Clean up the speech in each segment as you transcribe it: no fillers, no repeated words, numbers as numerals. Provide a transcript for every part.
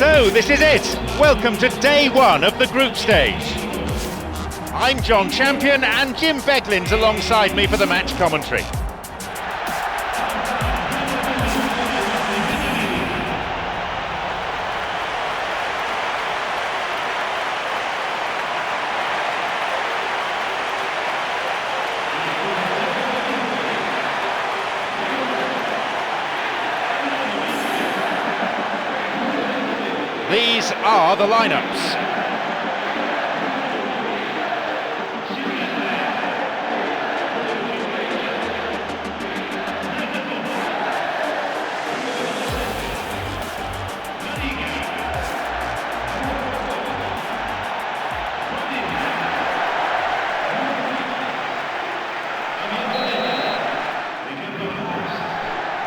So, this is it. Welcome to day one of the group stage. I'm John Champion and Jim Beglin's alongside me for the match commentary. These are the lineups.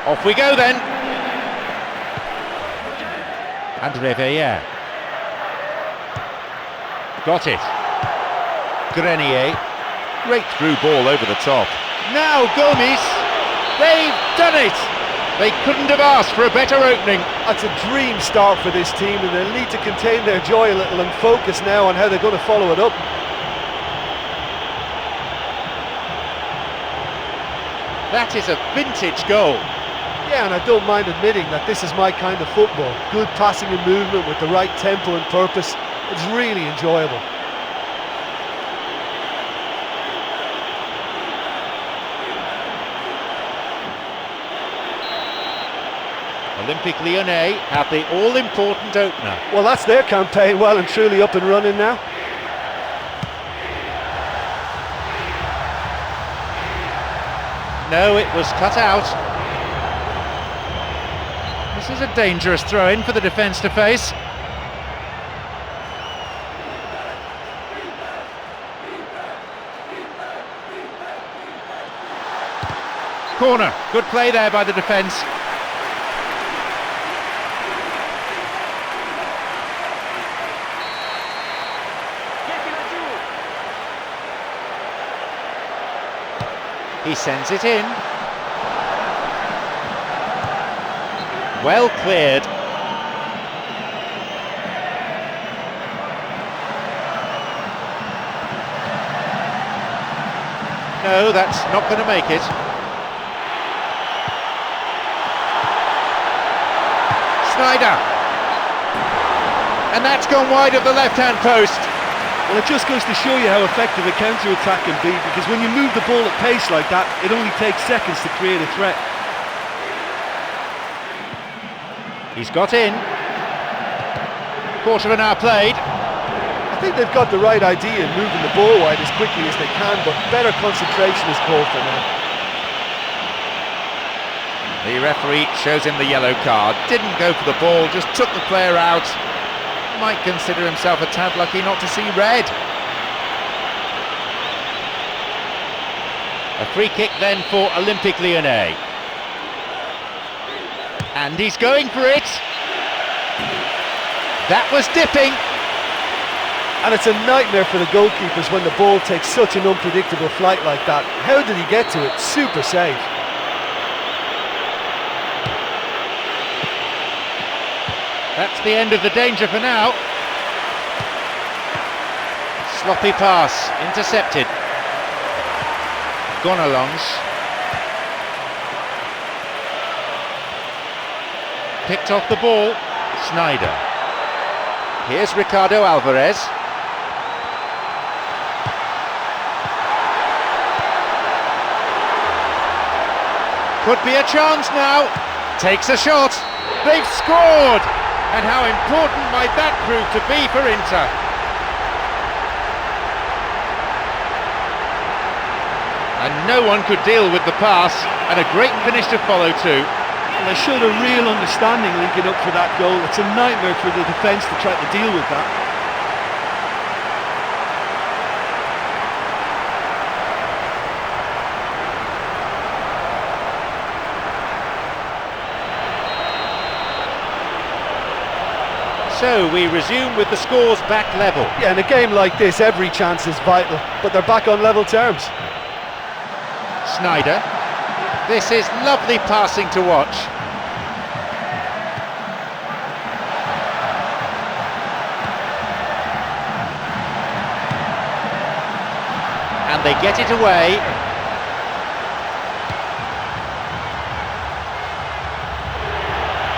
Off we go then. And Reveille. Got it. Grenier. Great through ball over the top. Now Gomes. They've done it. They couldn't have asked for a better opening. That's a dream start for this team, and they'll need to contain their joy a little and focus now on how they're going to follow it up. That is a vintage goal. Yeah, and I don't mind admitting that this is my kind of football. Good passing and movement with the right tempo and purpose. It's really enjoyable. Olympique Lyonnais have the all-important opener. Well, that's their campaign well and truly up and running now. No, it was cut out. This is a dangerous throw-in for the defence to face. Corner, good play there by the defence. He sends it in. Well cleared. No, that's not going to make it. Sneijder. And that's gone wide of the left-hand post. Well, it just goes to show you how effective a counter-attack can be, because when you move the ball at pace like that, it only takes seconds to create a threat. He's got in. Quarter of an hour played. I think they've got the right idea in moving the ball wide as quickly as they can, but better concentration is called for now. The referee shows him the yellow card. Didn't go for the ball, just took the player out. Might consider himself a tad lucky not to see red. A free kick then for Olympique Lyonnais. And he's going for it. That was dipping. And it's a nightmare for the goalkeepers when the ball takes such an unpredictable flight like that. How did he get to it? Super save. That's the end of the danger for now. Sloppy pass, intercepted. Gonalons. Picked off the ball, Sneijder. Here's Ricardo Alvarez. Could be a chance now. Takes a shot. They've scored! And how important might that prove to be for Inter? And no one could deal with the pass, and a great finish to follow too. Well, they showed a real understanding linking up for that goal. It's a nightmare for the defence to try to deal with that. So we resume with the scores back level. Yeah, in a game like this, every chance is vital, but they're back on level terms. Sneijder. This is lovely passing to watch. they get it away.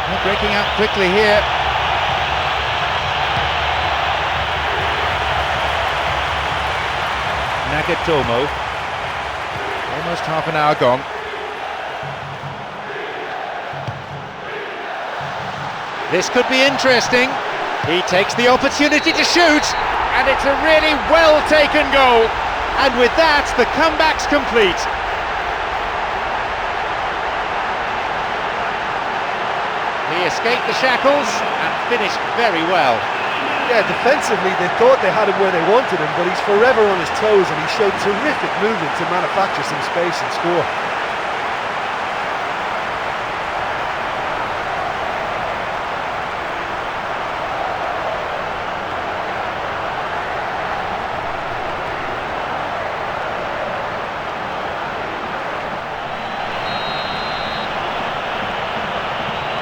They're breaking out quickly here. Nagatomo. Almost half an hour gone. This could be interesting. He takes the opportunity to shoot, and it's a really well-taken goal. And with that, the comeback's complete. He escaped the shackles and finished very well. Yeah, defensively they thought they had him where they wanted him, but he's forever on his toes and he showed terrific movement to manufacture some space and score.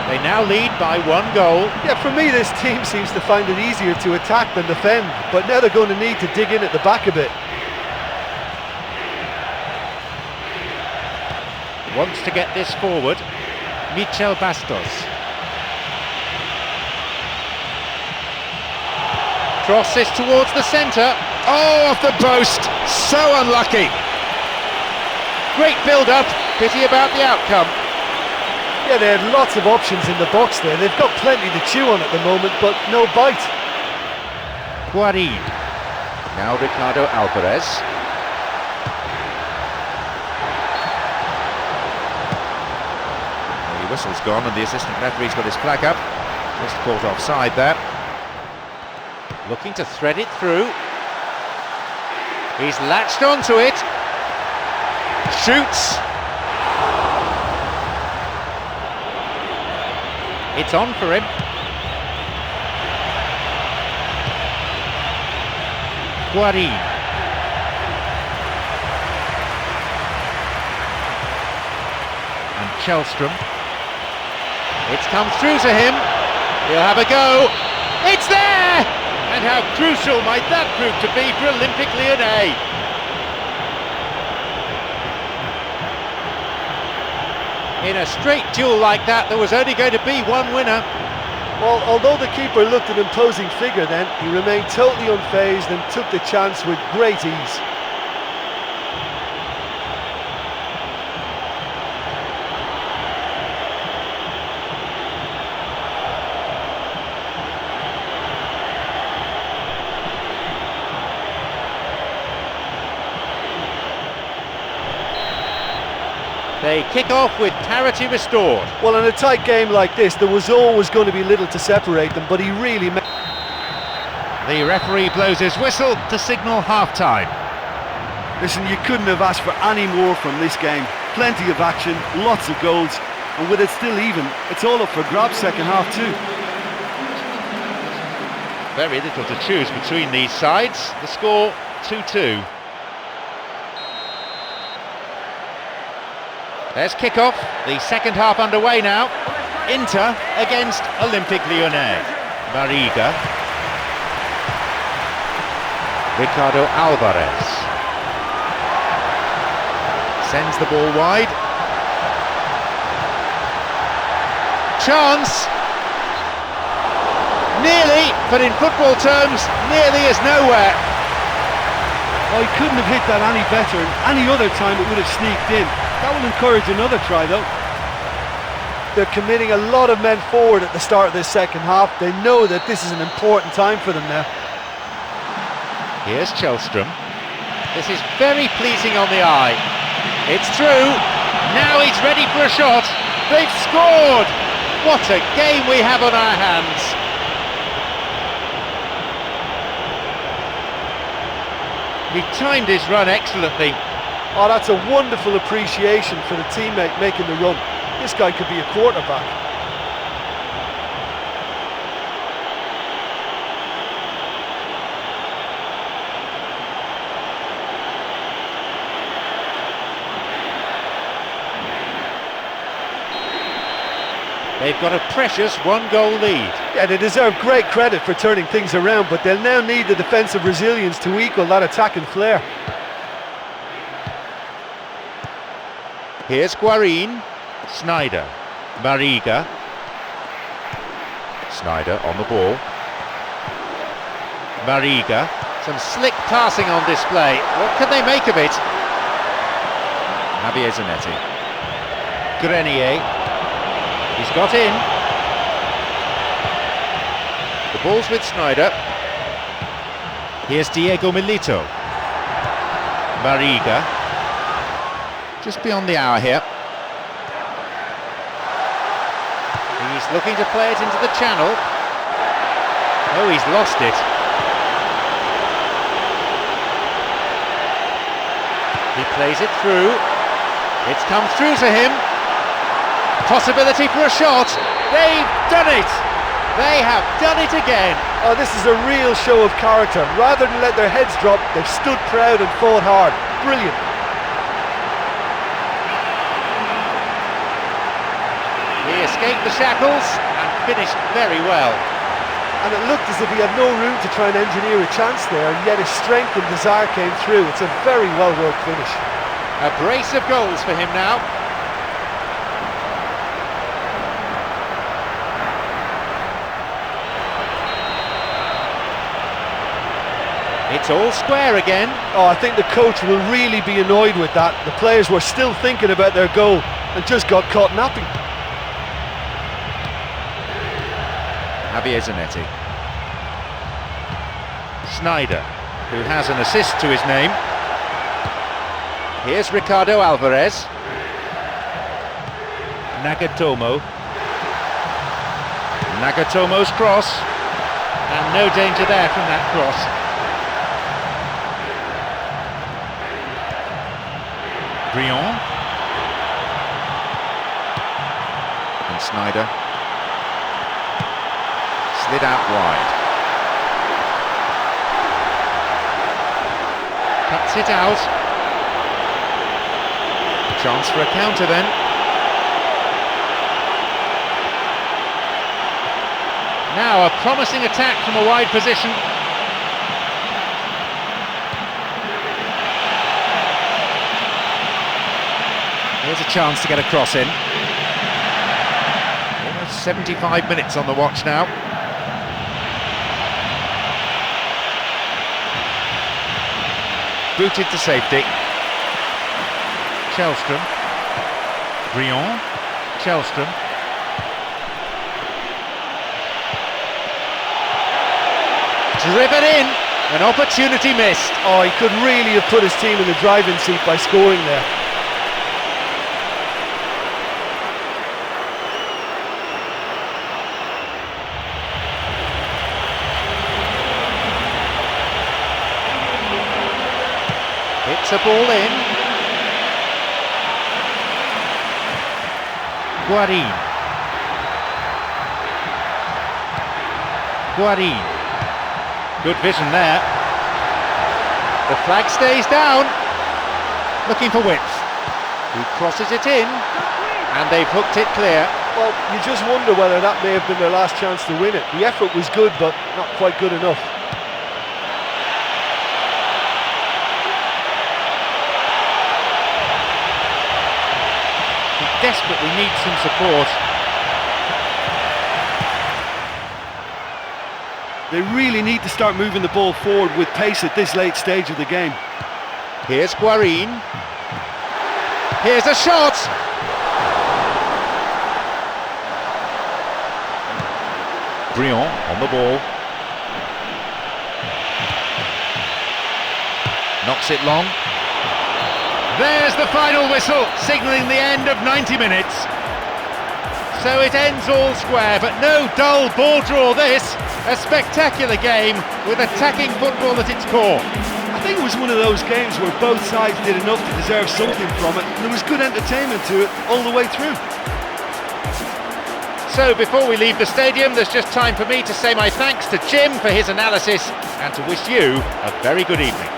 They now lead by 1 goal. Yeah, for me this team seems to find it easier to attack than defend, but now they're going to need to dig in at the back a bit. Wants to get this forward. Michel Bastos. Crosses towards the centre. Oh, off the post. So unlucky. Great build-up. Pity about the outcome. Yeah, they had lots of options in the box there. They've got plenty to chew on at the moment, but no bite. Guarin. Now Ricardo Alvarez. The whistle's gone and the assistant referee's got his flag up. Just caught offside there. Looking to thread it through. He's latched onto it. Shoots. It's on for him. Guarin. And Kjellstrom. It's come through to him. He'll have a go. It's there! And how crucial might that prove to be for Olympique Lyonnais? In a straight duel like that, there was only going to be one winner. Well, although the keeper looked an imposing figure then, he remained totally unfazed and took the chance with great ease. They kick off with parity restored. Well, in a tight game like this, there was always going to be little to separate them, but he really... The referee blows his whistle to signal half-time. Listen, you couldn't have asked for any more from this game. Plenty of action, lots of goals, and with it still even, it's all up for grabs second half too. Very little to choose between these sides. The score 2-2. There's kick-off, the second half underway now. Inter against Olympique Lyonnais. Barriga. Ricardo Alvarez. Sends the ball wide. Chance. Nearly, but in football terms, nearly is nowhere. Oh, he couldn't have hit that any better, and any other time it would have sneaked in. That will encourage another try though. They're committing a lot of men forward at the start of this second half. They know that this is an important time for them now. Here's Kjellstrom. This is very pleasing on the eye. It's through. Now he's ready for a shot. They've scored! What a game we have on our hands. He timed his run excellently. Oh, that's a wonderful appreciation for the teammate making the run. This guy could be a quarterback. They've got a precious 1-goal lead. Yeah, they deserve great credit for turning things around, but they'll now need the defensive resilience to equal that attacking flair. Here's Guarín. Sneijder. Mariga. Sneijder on the ball. Mariga. Some slick passing on display. What can they make of it? Javier Zanetti. Grenier. He's got in. The ball's with Sneijder. Here's Diego Milito. Mariga. Just beyond the hour here. He's looking to play it into the channel. Oh, he's lost it. He plays it through. It's come through to him. Possibility for a shot. They've done it. They have done it again. Oh, this is a real show of character. Rather than let their heads drop, they've stood proud and fought hard. Brilliant. He escaped the shackles and finished very well. And it looked as if he had no room to try and engineer a chance there, and yet his strength and desire came through. It's a very well-worked finish. A brace of goals for him now. It's all square again. Oh, I think the coach will really be annoyed with that. The players were still thinking about their goal and just got caught napping. Javier Zanetti. Sneijder, who has an assist to his name. Here's Ricardo Alvarez. Nagatomo. Nagatomo's cross. And no danger there from that cross. Briand. And Sneijder. Slid out wide. Cuts it out. Chance for a counter then. Now a promising attack from a wide position. Here's a chance to get a cross in. Almost 75 minutes on the watch now. Booted to safety. Källström. Briand. Källström. Driven in. An opportunity missed. Oh, he could really have put his team in the driving seat by scoring there. Hits a ball in. Guarín. Guarín. Good vision there. The flag stays down. Looking for width. He crosses it in. And they've hooked it clear. Well, you just wonder whether that may have been their last chance to win it. The effort was good, but not quite good enough. Desperately needs some support. They really need to start moving the ball forward with pace at this late stage of the game. Here's Guarín. Here's a shot! Briand on the ball. Knocks it long. There's the final whistle, signalling the end of 90 minutes. So it ends all square, but no dull ball draw this. A spectacular game with attacking football at its core. I think it was one of those games where both sides did enough to deserve something from it, and there was good entertainment to it all the way through. So before we leave the stadium, there's just time for me to say my thanks to Jim for his analysis and to wish you a very good evening.